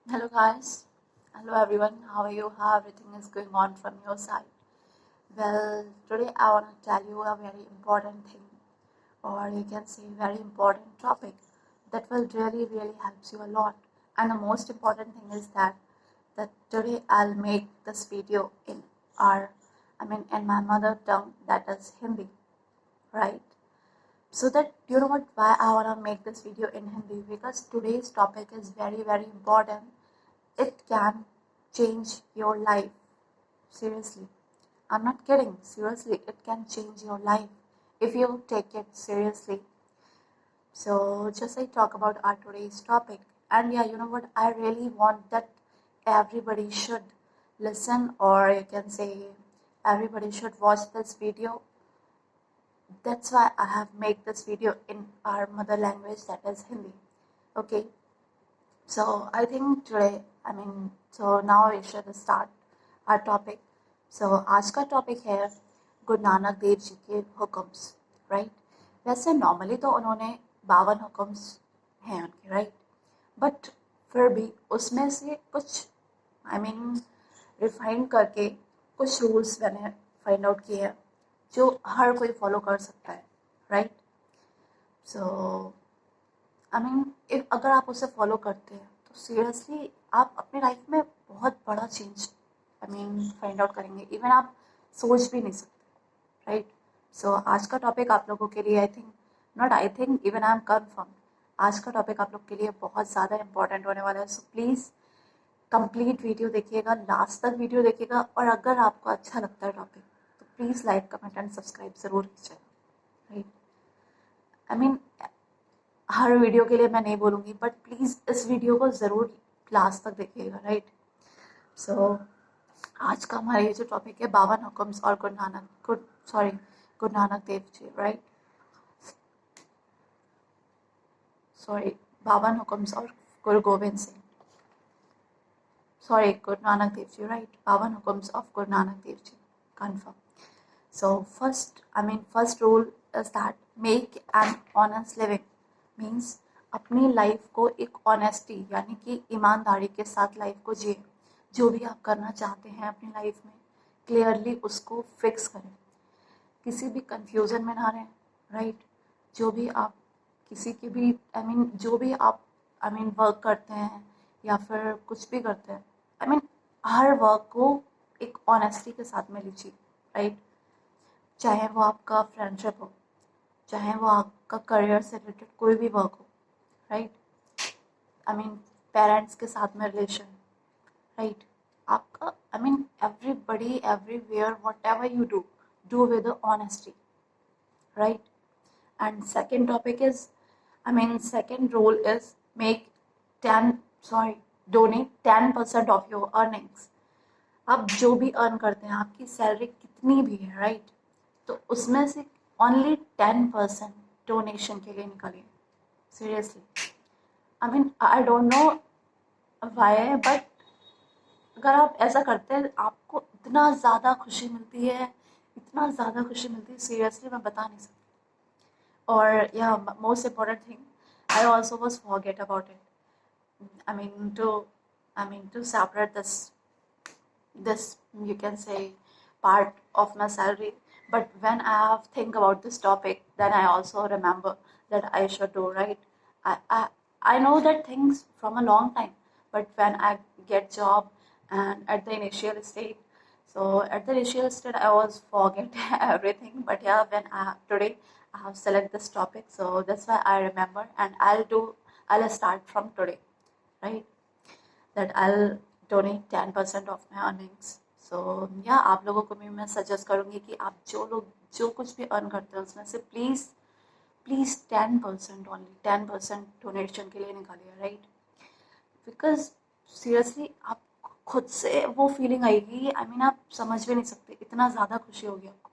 Hello guys, hello everyone. How are you? How everything is going on from your side? Well, today I want to tell you a very important thing, or you can say very important topic that will really helps you a lot. And the most important thing is that today I'll make this video in our, in my mother tongue, that is Hindi, right? So that you know what, why I want to make this video in Hindi, because today's topic is very important. It can change your life. Seriously, I'm not kidding. Seriously, it can change your life if you take it seriously. So just I talk about our today's topic. And yeah, you know what, I really want that everybody should listen, or you can say everybody should watch this video. That's why I have made this video in our mother language, that is Hindi. Okay, so I think today, so now we should start our topic. So आज का topic है गुरु नानक देव जी के हुक्म्स, right? वैसे normally तो उन्होंने 52 हुक्म्स हैं उनके, right? But फिर भी उसमें से कुछ रिफाइन करके कुछ रूल्स मैंने फाइंड आउट किए हैं जो हर कोई फॉलो कर सकता है, राइट? सो इफ अगर आप उसे फॉलो करते हैं तो सीरियसली आप अपनी लाइफ में बहुत बड़ा चेंज फाइंड आउट करेंगे, इवन आप सोच भी नहीं सकते, राइट? सो आज का टॉपिक आप लोगों के लिए I think even I am confirm, आज का टॉपिक आप लोग के लिए बहुत ज़्यादा इंपॉर्टेंट होने वाला है. सो प्लीज़ कंप्लीट वीडियो देखिएगा, लास्ट तक वीडियो देखिएगा, और अगर आपको अच्छा लगता है टॉपिक तो please like comment and subscribe ज़रूर कीजिएगा, राइट? हर वीडियो के लिए मैं नहीं बोलूँगी, बट प्लीज़ इस वीडियो को ज़रूर लास्ट तक देखिएगा, राइट? सो आज का हमारा ये जो टॉपिक है 52 हुक्म्स और गुरु नानक देव जी, राइट? 52 हुक्म्स और गुरु Govind Singh, Guru Nanak Dev ji, right? 52 हुक्म्स of Guru Nanak Dev ji, confirm. So first rule is that make an honest living. Means अपनी लाइफ को एक ऑनेस्टी यानी कि ईमानदारी के साथ लाइफ को जिए. जो भी आप करना चाहते हैं अपनी लाइफ में, क्लियरली उसको फिक्स करें, किसी भी कंफ्यूजन में ना रहें, राइट? जो भी आप किसी के भी जो भी आप वर्क करते हैं या फिर कुछ भी करते हैं, हर वर्क को एक ऑनेस्टी के साथ में लीजिए, राइट? चाहे वो आपका फ्रेंडशिप हो, चाहे वो आपका करियर से रिलेटेड कोई भी वर्क हो, राइट? पेरेंट्स के साथ में रिलेशन, राइट? आपका everybody everywhere what ever you do with honesty, right? And second topic is second rule is make donate 10% of your earnings. आप जो भी अर्न करते हैं, आपकी सैलरी कितनी भी है, राइट? तो उसमें से ओनली 10% डोनेशन के लिए निकालिए. Seriously, I don't know why, but अगर आप ऐसा करते हैं आपको इतना ज़्यादा खुशी मिलती है, सीरियसली मैं बता नहीं सकती. और या most important thing, I also was forget about it. to separate this you can say part of my salary. But when I have think about this topic, then I also remember that I should do, right? I know that things from a long time, but when I get job and at the initial state, I was forget everything. But yeah, when today I have select this topic, so that's why I remember, and I'll start from today, right? That I'll donate 10% of my earnings. सो या आप लोगों को भी मैं suggest करूँगी कि आप जो कुछ भी अर्न करते हैं उसमें से प्लीज़ 10%, ओनली 10% डोनेशन के लिए निकालिए, राइट? बिकॉज सीरियसली आप खुद से वो फीलिंग आएगी, आप समझ भी नहीं सकते, इतना ज़्यादा खुशी होगी आपको.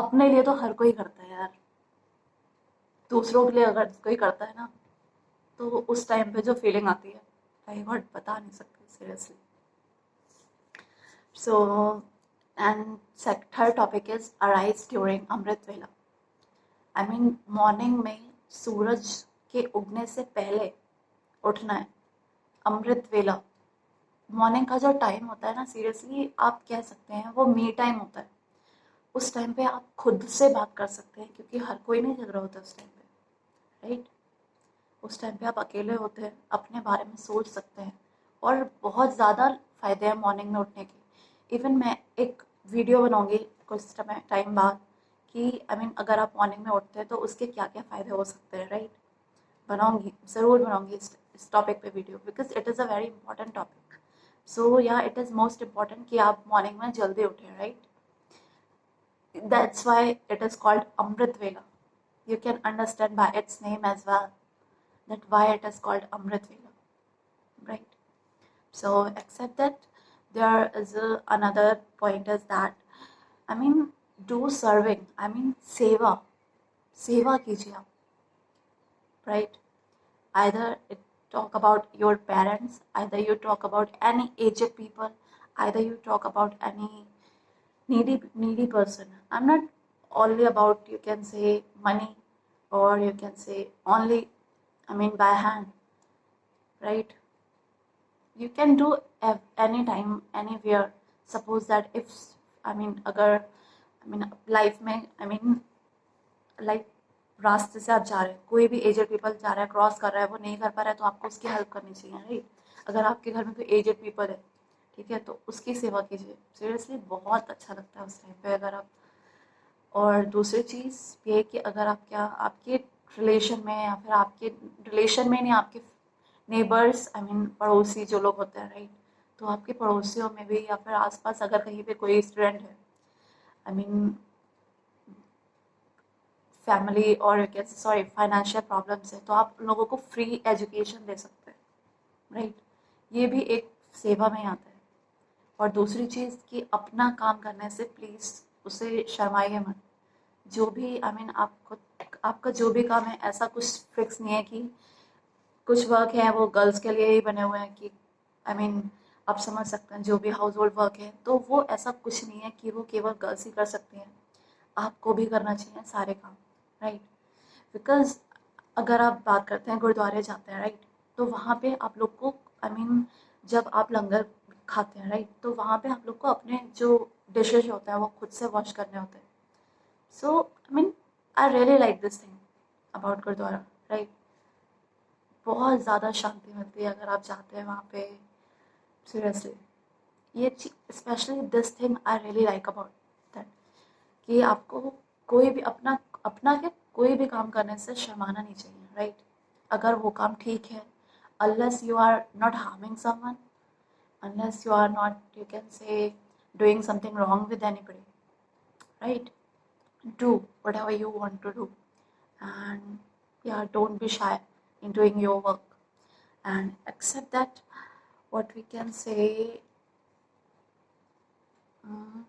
अपने लिए तो हर कोई करता है यार, दूसरों के लिए अगर कोई करता है ना, तो उस टाइम पे जो फीलिंग आती है, आई गॉड, बता नहीं सकते seriously. So, and third topic is arise during Amrit Vela. Morning में सूरज के उगने से पहले उठना है, अमृत वेला, मॉर्निंग का जो टाइम होता है ना, सीरियसली आप कह सकते हैं वो मी टाइम होता है। उस टाइम पे आप खुद से बात कर सकते हैं, क्योंकि हर कोई नहीं जग रहा होता उस टाइम पे, राइट। उस टाइम पे आप अकेले होते हैं, अपने बारे में सोच सकते हैं, और बहुत ज़्यादा फ़ायदे हैं मॉर्निंग में उठने के। इवन मैं एक वीडियो बनाऊंगी कुछ समय टाइम बाद कि अगर आप मॉर्निंग में उठते हैं तो उसके क्या क्या फ़ायदे हो सकते हैं, राइट। बनाऊंगी, ज़रूर बनाऊंगी इस टॉपिक पे video, because it is a very important topic. So yeah it is most important कि आप मॉर्निंग में जल्दी उठें, right. That's why it is called Amrit Vela. You can understand by its name as well that why it is called Amrit Vela, right? So, except that there is another point is that I mean do serving. seva कीजिए आप, right? Either it talk about your parents, either you talk about any aged people, either you talk about any needy person. I'm not only about, you can say, money, or you can say only by hand, right. You can do anytime, anywhere. Suppose that if अगर life में like रास्ते से आप जा रहे हैं, कोई भी एजेड पीपल जा रहा है, क्रॉस कर रहा है, वो नहीं कर पा रहा है, तो आपको उसकी हेल्प करनी चाहिए, राइट। अगर आपके घर में कोई एजेड पीपल है, ठीक है, तो उसकी सेवा कीजिए। सीरियसली बहुत अच्छा लगता है उस टाइम पे अगर आप। और दूसरी चीज़ ये है कि अगर आप आपके रिलेशन में, या फिर आपके रिलेशन में नहीं, आपके नेबर्स पड़ोसी जो लोग होते हैं, राइट, तो आपके पड़ोसियों में भी या फिर आसपास अगर कहीं पे कोई स्टूडेंट है, आई मीन फैमिली और कैसे सॉरी फाइनेंशियल प्रॉब्लम्स है, तो आप उन लोगों को फ्री एजुकेशन दे सकते हैं, राइट। ये भी एक सेवा में आता है। और दूसरी चीज़ कि अपना काम करने से प्लीज़ उसे शर्माइए मत। जो भी आपको आपका जो भी काम है, ऐसा कुछ फिक्स नहीं है कि कुछ वर्क है वो गर्ल्स के लिए ही बने हुए हैं, कि आप समझ सकते हैं जो भी हाउस होल्ड वर्क है, तो वो ऐसा कुछ नहीं है कि वो केवल गर्ल्स ही कर सकती हैं। आपको भी करना चाहिए सारे काम, राइट। बिकॉज अगर आप बात करते हैं गुरुद्वारे जाते हैं, राइट, तो वहाँ पे आप लोग को जब आप लंगर खाते हैं, राइट, तो वहाँ पे आप लोग को अपने जो डिशेज होते हैं वो खुद से वॉश करने होते हैं। So I really like this thing about gurdwara, right. बहुत ज़्यादा शांति मिलती है अगर आप जाते हैं वहाँ पे। सीरियसली ये specially this thing I really like about that, कि आपको कोई भी अपना अपना के कोई भी काम करने से शर्माना नहीं चाहिए, राइट। अगर वो काम ठीक है, unless you are not harming someone, unless you are not, you can say, doing something wrong with anybody, right. Do whatever you want to do, and yeah, don't be shy in doing your work, and accept that, what we can say, um,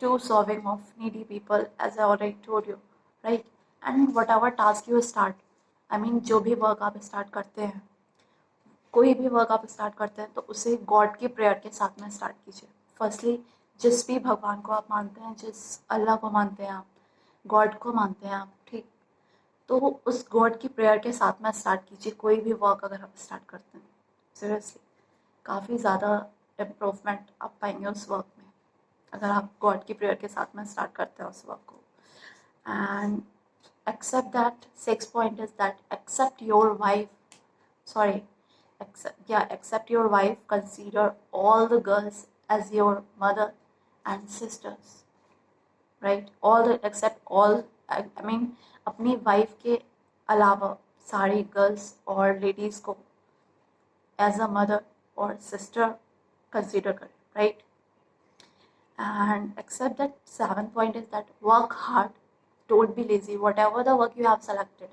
do serving of needy people, as I already told you, right. And whatever task you start, जो भी work आप start करते हैं, कोई भी work आप start करते हैं, तो उसे गॉड की प्रेयर के साथ में स्टार्ट कीजिए। फर्स्टली जिस भी भगवान को आप मानते हैं, जिस अल्लाह को मानते हैं आप, गॉड को मानते हैं आप, ठीक, तो उस गॉड की प्रेयर के साथ में स्टार्ट कीजिए कोई भी वर्क अगर आप स्टार्ट करते हैं। सीरियसली काफ़ी ज़्यादा इम्प्रूवमेंट आप पाएंगे उस वर्क में, अगर आप गॉड की प्रेयर के साथ में स्टार्ट करते हैं उस वर्क को। And accept that, 6 point is that accept your wife, sorry, accept your wife, consider all the girls as your mother and sisters, right. all the accept all, अपनी wife के अलावा सारी गर्ल्स और ladies को as a mother और sister consider करें, right. and accept that 7th point is that work hard, don't be lazy, whatever the work you have selected,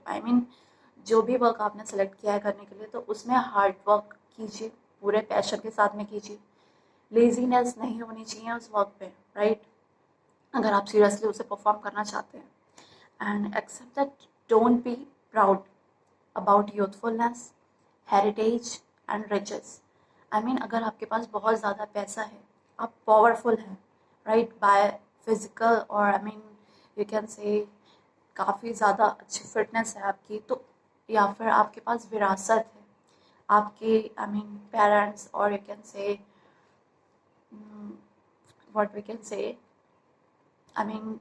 जो भी वर्क आपने सेलेक्ट किया है करने के लिए, तो उसमें हार्ड वर्क कीजिए, पूरे पैशन के साथ में कीजिए। लेजीनेस नहीं होनी चाहिए उस वर्क पे, राइट, अगर आप सीरियसली उसे परफॉर्म करना चाहते हैं। And except that don't be proud about youthfulness, heritage and riches. अगर आपके पास बहुत ज़्यादा पैसा है, आप पावरफुल हैं, राइट, बाय फिजिकल, और यू कैन से काफ़ी ज़्यादा अच्छी फिटनेस है आपकी, तो या फिर आपके पास विरासत है, आपके पेरेंट्स, और you can say what we can say, I mean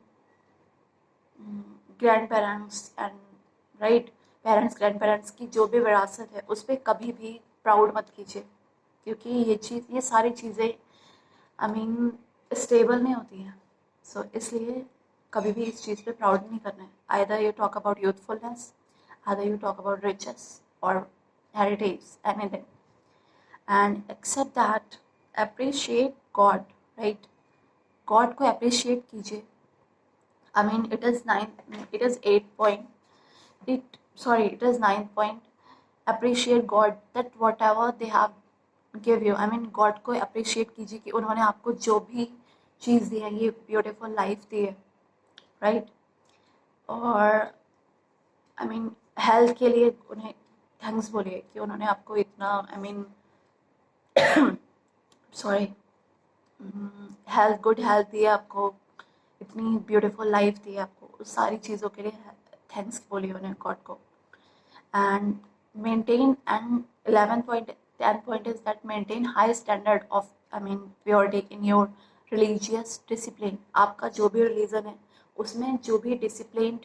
grand parents and right, parents grand parents की जो भी विरासत है उस पर कभी भी प्राउड मत कीजिए, क्योंकि ये सारी चीज़ें स्टेबल नहीं होती हैं। सो इसलिए कभी भी इस चीज़ पे प्राउड नहीं करना है। Either you talk about youthfulness, either you talk about riches और heritage, anything, and except that, appreciate God, right. God को अप्रिशिएट कीजिए। it is 8 point, it is 9 point. Appreciate God that whatever they have give you, God को appreciate कीजिए कि उन्होंने आपको जो भी चीज़ दी है, ये ब्यूटीफुल लाइफ दी है, राइट। और हेल्थ के लिए उन्हें थैंक्स बोलिए कि उन्होंने आपको इतना सॉरी गुड हेल्थ दी है, आपको इतनी ब्यूटीफुल लाइफ दी है आपको, उस सारी चीज़ों के लिए थैंक्स बोलिए उन्हें, गॉड को। And maintain, and 11 point 10 point is that maintain high standard of purity in your religious discipline. आपका जो भी रिलीजन है उसमें जो भी डिसिप्लिन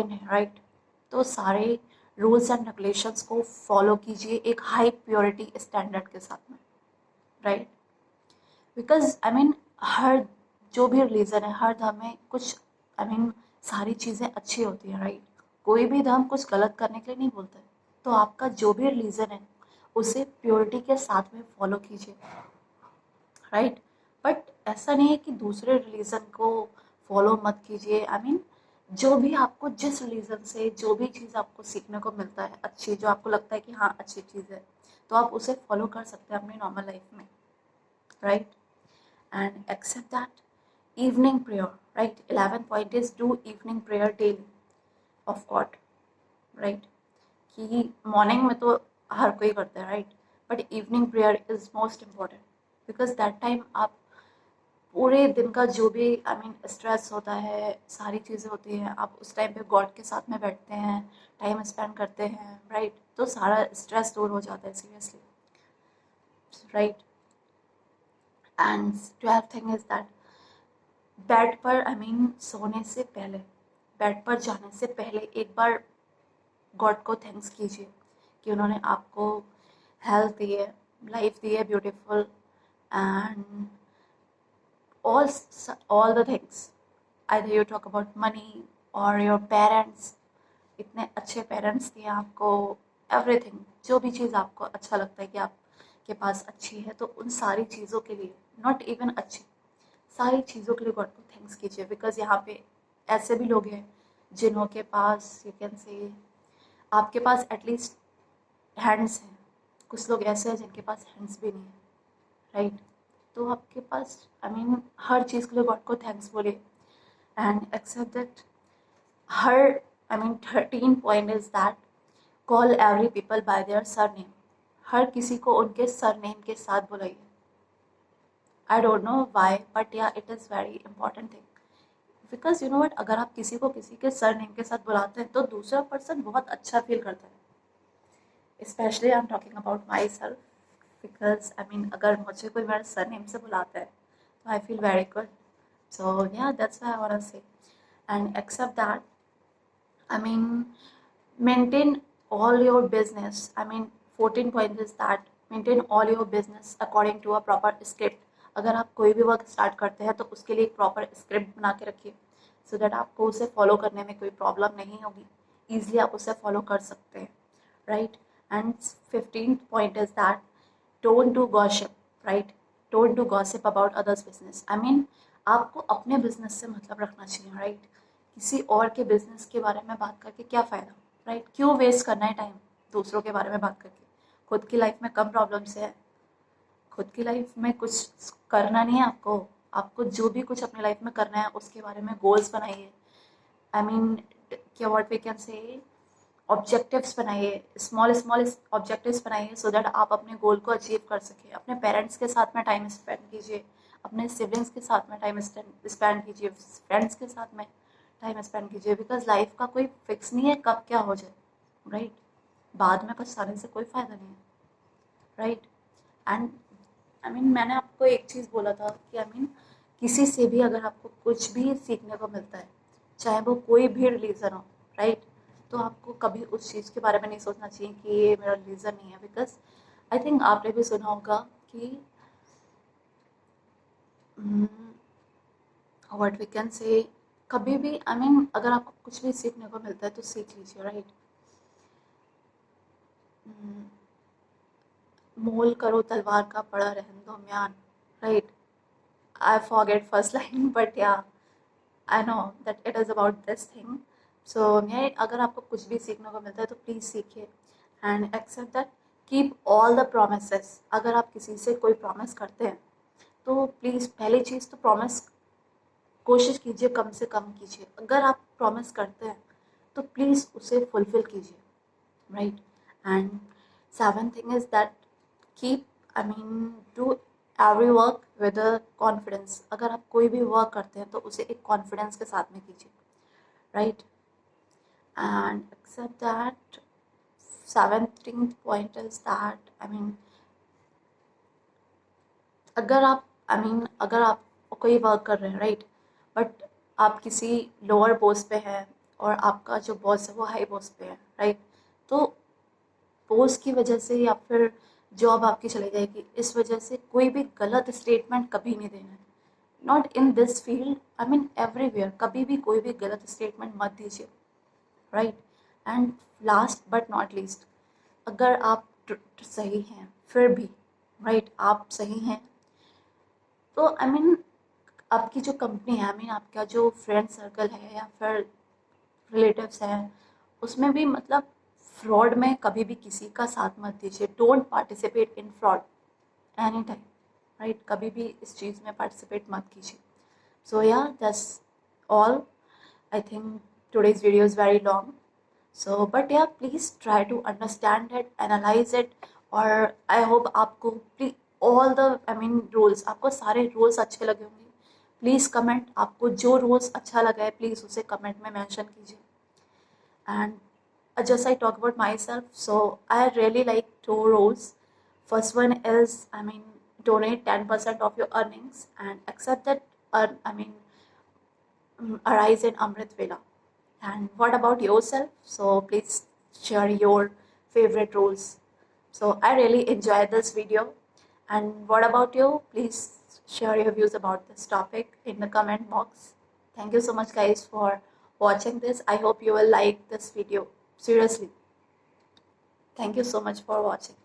है, राइट। तो सारे रूल्स एंड रेगुलेशंस को फॉलो कीजिए एक हाई प्योरिटी स्टैंडर्ड के साथ में, राइट। बिकॉज हर जो भी रिलीजन है, हर धर्म में कुछ सारी चीज़ें अच्छी होती हैं, राइट। कोई भी धर्म कुछ गलत करने के लिए नहीं बोलता है। तो आपका जो भी रिलीजन है उसे प्योरिटी के साथ में फॉलो कीजिए, राइट। बट ऐसा नहीं है कि दूसरे रिलीजन को फॉलो मत कीजिए। जो भी आपको, जिस रिलीजन से जो भी चीज़ आपको सीखने को मिलता है अच्छी, जो आपको लगता है कि हाँ अच्छी चीज़ है, तो आप उसे फॉलो कर सकते हैं अपनी नॉर्मल लाइफ में, right. And except that evening prayer, right? 11 point is do evening prayer daily of God, right? कि मॉर्निंग में तो हर कोई करता है, right, but evening prayer is most important, because that time आप पूरे दिन का जो भी स्ट्रेस होता है, सारी चीज़ें होती हैं, आप उस टाइम पे गॉड के साथ में बैठते हैं, टाइम स्पेंड करते हैं, राइट। तो सारा स्ट्रेस दूर हो जाता है seriously, right. And 12th thing is that bed पर सोने से पहले, बेड पर जाने से पहले एक बार गॉड को थैंक्स कीजिए कि उन्होंने आपको हेल्थ दी है, लाइफ दी है beautiful, and all the things, either you talk about money or your parents, इतने अच्छे पेरेंट्स दिए आपको, एवरीथिंग, जो भी चीज़ आपको अच्छा लगता है कि आपके पास अच्छी है, तो उन सारी चीज़ों के लिए, नॉट इवन अच्छी, सारी चीज़ों के लिए गॉड को थैंक्स कीजिए। बिकॉज यहाँ पे ऐसे भी लोग हैं जिन्हों के पास, यू कैन से, आपके पास एटलीस्ट हैंड्स हैं, कुछ लोग ऐसे हैं जिनके पास हैंड्स भी नहीं है, राइट। तो आपके पास हर चीज़ के लिए गॉड को थैंक्स बोलिए, एंड एक्सेप्ट दैट हर 13 point is that call every people by their surname. हर किसी को उनके सर नेम के साथ बुलाइए। I don't know why, but yeah it is very important thing, because you know what, अगर आप किसी को किसी के सर नेम के साथ बुलाते हैं तो दूसरा पर्सन बहुत अच्छा फील करता है। Specially I am talking about my self, because अगर मुझे कोई मेरे सर नेम से बुलाता है तो I feel very good. So yeah that's why I want to say, and except that maintain all your business. 14 point is that maintain all your business according to a proper script. अगर आप कोई भी work start करते हैं तो उसके लिए एक प्रॉपर स्क्रिप्ट बना के रखिए, सो दैट आपको उसे फॉलो करने में कोई प्रॉब्लम नहीं होगी, ईजिली आप उसे फॉलो कर सकते हैं, right. And 15th point is that don't do gossip, right. Don't do gossip about others business. आपको अपने बिजनेस से मतलब रखना चाहिए, राइट। किसी और के बिजनेस के बारे में बात करके क्या फ़ायदा, राइट। क्यों वेस्ट करना है टाइम दूसरों के बारे में बात करके। खुद की लाइफ में कम प्रॉब्लम्स है, खुद की लाइफ में कुछ करना नहीं है आपको, आपको जो भी कुछ अपनी लाइफ में करना है उसके बारे में गोल्स बनाइए। क्या what we can say, objectives बनाइए, स्मॉल स्मॉल ऑब्जेक्टिव्स बनाइए, सो दैट आप अपने गोल को अचीव कर सकें। अपने पेरेंट्स के साथ में टाइम स्पेंड कीजिए, अपने सिबलिंग्स के साथ में टाइम स्पेंड कीजिए, फ्रेंड्स के साथ में टाइम स्पेंड कीजिए, बिकॉज लाइफ का कोई फिक्स नहीं है कब क्या हो जाए, राइट। बाद में पछताने से कोई फ़ायदा नहीं है, राइट। एंड मैंने आपको एक चीज़ बोला था कि किसी से भी अगर आपको कुछ भी सीखने को मिलता है, चाहे वो कोई भी रिलीजन हो, राइट, तो आपको कभी उस चीज़ के बारे में नहीं सोचना चाहिए कि ये मेरा रिलीजन नहीं है। बिकॉज आई थिंक आपने भी सुना होगा कि व्हाट वी कैन से, कभी भी अगर आपको कुछ भी सीखने को मिलता है तो सीख लीजिए, राइट। मोल करो तलवार का पड़ा रहन दो म्यान, right. I forget first line, but yeah, I know that it is about this thing. So मैं अगर आपको कुछ भी सीखने को मिलता है तो प्लीज़ सीखिए and except that, keep all the promises. अगर आप किसी से कोई प्रॉमिस करते हैं तो प्लीज़ पहली चीज़ तो प्रॉमिस कोशिश कीजिए कम से कम कीजिए। अगर आप प्रॉमिस करते हैं तो प्लीज़ उसे फुलफिल कीजिए, right. And seven thing is that keep do every work with confidence. अगर आप कोई भी वर्क करते हैं तो उसे एक कॉन्फिडेंस के साथ में कीजिए, right. And except that, seventh point is that अगर आप अगर आप कोई वर्क कर रहे हैं, राइट, बट आप किसी लोअर पोस्ट पे हैं और आपका जो बॉस है वो हाई पोस्ट पे है, राइट, तो पोस्ट की वजह से या फिर जॉब आपकी चली जाएगी, इस वजह से कोई भी गलत स्टेटमेंट कभी नहीं देना है। Not in this field, everywhere, कभी भी कोई भी गलत स्टेटमेंट मत दीजिए, right. And last but not least, अगर आप सही हैं फिर भी, राइट, आप सही हैं तो आपकी जो कंपनी है, आपका जो फ्रेंड सर्कल है या फिर रिलेटिव्स हैं, उसमें भी फ्रॉड में कभी भी किसी का साथ मत दीजिए। Don't participate in fraud any time, right. कभी भी इस चीज़ में पार्टिसिपेट मत कीजिए। सो yeah that's all. I think today's video is very long, so but yeah, please try to understand it, analyze it, और I hope आपको all the rules, आपको सारे rules अच्छे लगे होंगे। प्लीज़ कमेंट, आपको जो रूल्स अच्छा लगा है प्लीज़ उसे कमेंट में मेंशन कीजिए। And just I talk about myself, so I really like two rules. First one is, donate 10% of your earnings and accept that, arise in Amrit Vela. And what about yourself? So please share your favorite rules. So I really enjoyed this video. And what about you? Please share your views about this topic in the comment box. Thank you so much guys for watching this. I hope you will like this video. Seriously. Thank you so much for watching.